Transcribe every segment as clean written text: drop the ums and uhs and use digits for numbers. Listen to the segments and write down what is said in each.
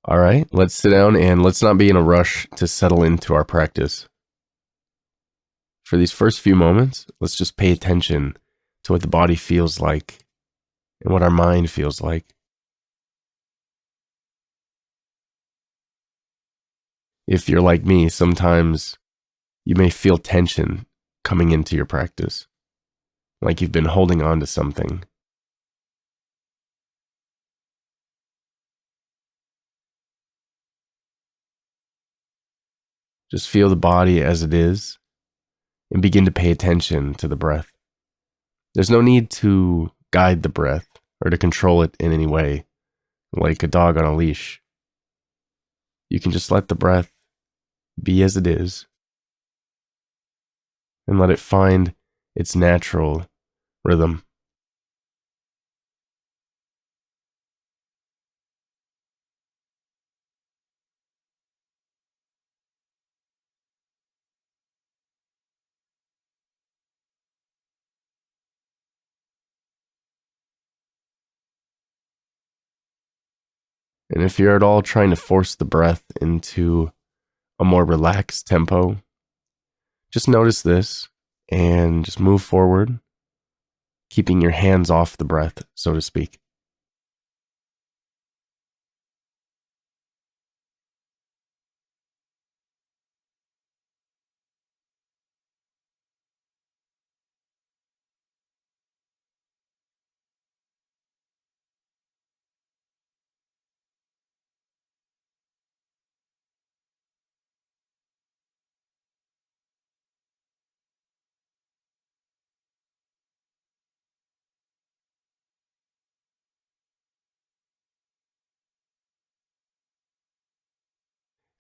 All right, let's sit down and let's not be in a rush to settle into our practice. For these first few moments, let's just pay attention to what the body feels like and what our mind feels like. If you're like me, sometimes you may feel tension coming into your practice, like you've been holding on to something. Just feel the body as it is and begin to pay attention to the breath. There's no need to guide the breath or to control it in any way, like a dog on a leash. You can just let the breath be as it is and let it find its natural rhythm. And if you're at all trying to force the breath into a more relaxed tempo, just notice this and just move forward, keeping your hands off the breath, so to speak.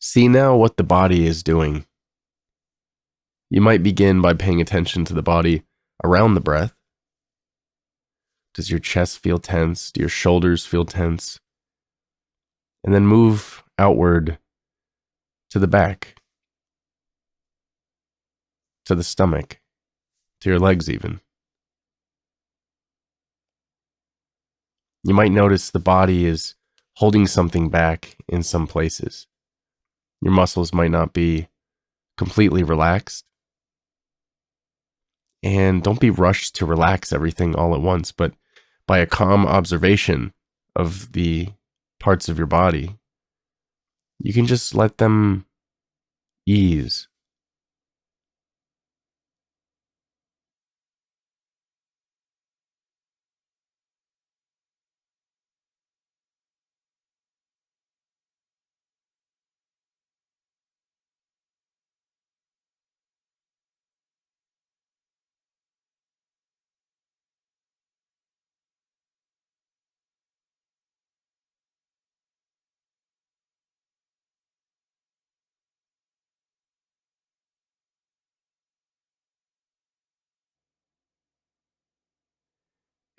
See now what the body is doing. You might begin by paying attention to the body around the breath. Does your chest feel tense? Do your shoulders feel tense? And then move outward to the back, to the stomach, to your legs even. You might notice the body is holding something back in some places. Your muscles might not be completely relaxed. And don't be rushed to relax everything all at once, but by a calm observation of the parts of your body, you can just let them ease.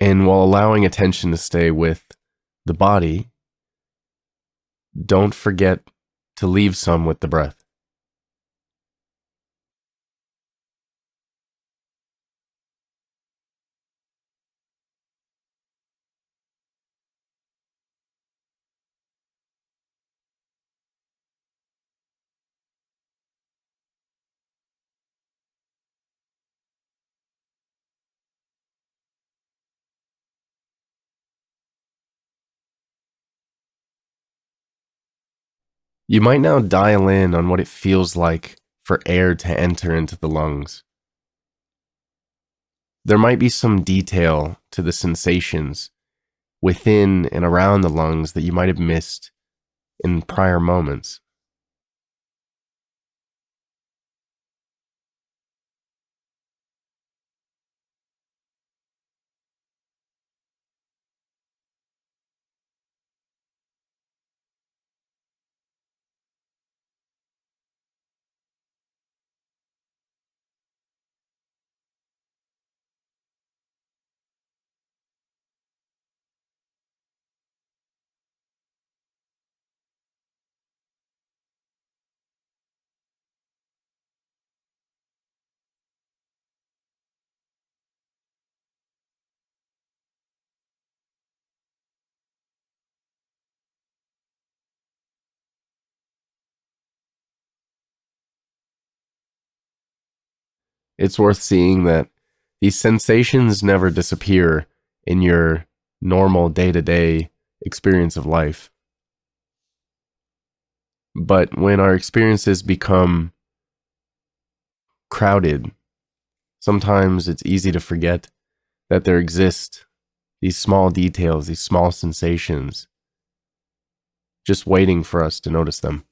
And while allowing attention to stay with the body, don't forget to leave some with the breath. You might now dial in on what it feels like for air to enter into the lungs. There might be some detail to the sensations within and around the lungs that you might have missed in prior moments. It's worth seeing that these sensations never disappear in your normal day-to-day experience of life. But when our experiences become crowded, sometimes it's easy to forget that there exist these small details, these small sensations, just waiting for us to notice them.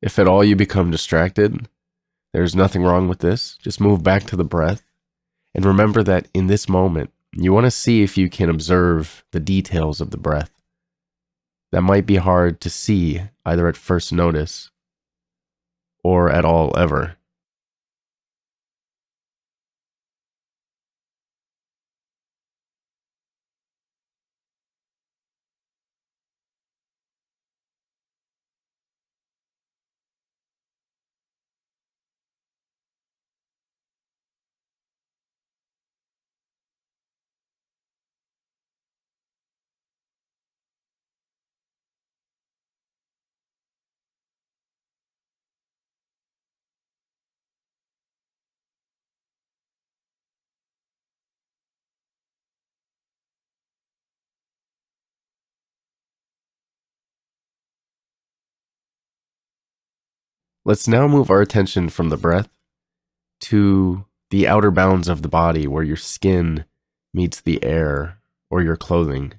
If at all you become distracted, there's nothing wrong with this. Just move back to the breath and remember that in this moment, you want to see if you can observe the details of the breath. That might be hard to see either at first notice or at all ever. Let's now move our attention from the breath to the outer bounds of the body where your skin meets the air or your clothing.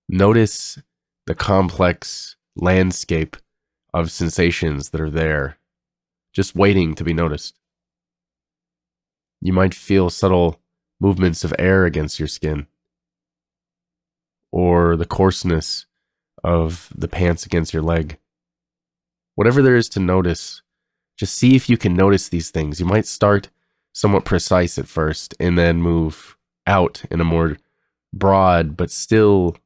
Notice the complex landscape of sensations that are there, just waiting to be noticed. You might feel subtle movements of air against your skin, or the coarseness of the pants against your leg. Whatever there is to notice, just see if you can notice these things. You might start somewhat precise at first and then move out in a more broad but still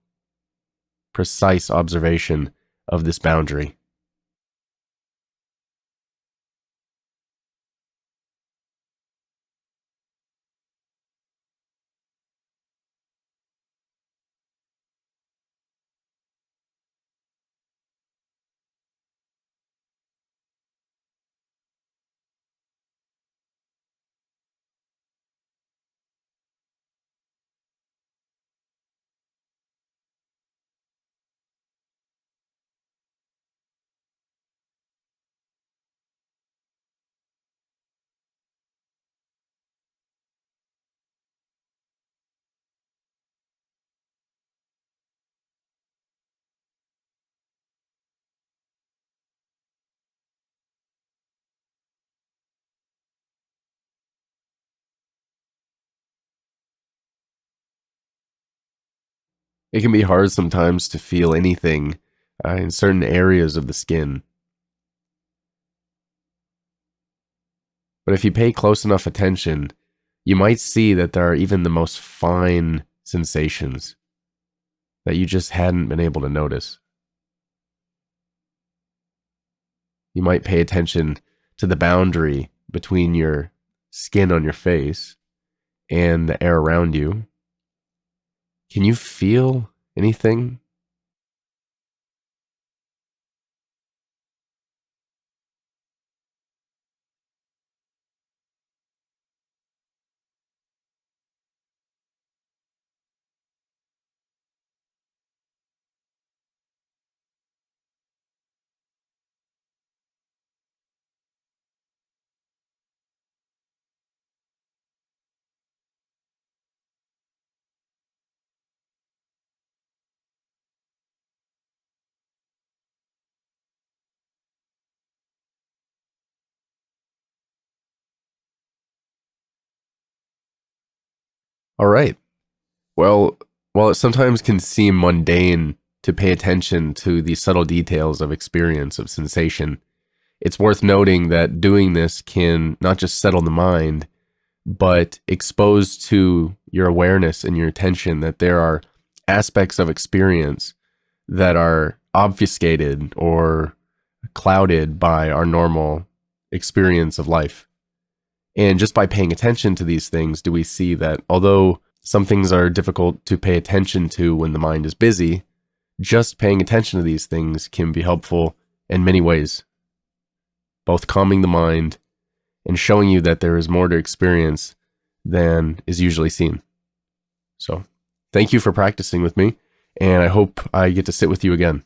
precise observation of this boundary. It can be hard sometimes to feel anything in certain areas of the skin. But if you pay close enough attention, you might see that there are even the most fine sensations that you just hadn't been able to notice. You might pay attention to the boundary between your skin on your face and the air around you. Can you feel anything? All right. Well, while it sometimes can seem mundane to pay attention to the subtle details of experience, of sensation, it's worth noting that doing this can not just settle the mind, but expose to your awareness and your attention that there are aspects of experience that are obfuscated or clouded by our normal experience of life. And just by paying attention to these things, do we see that although some things are difficult to pay attention to when the mind is busy, just paying attention to these things can be helpful in many ways, both calming the mind and showing you that there is more to experience than is usually seen. So, thank you for practicing with me, and I hope I get to sit with you again.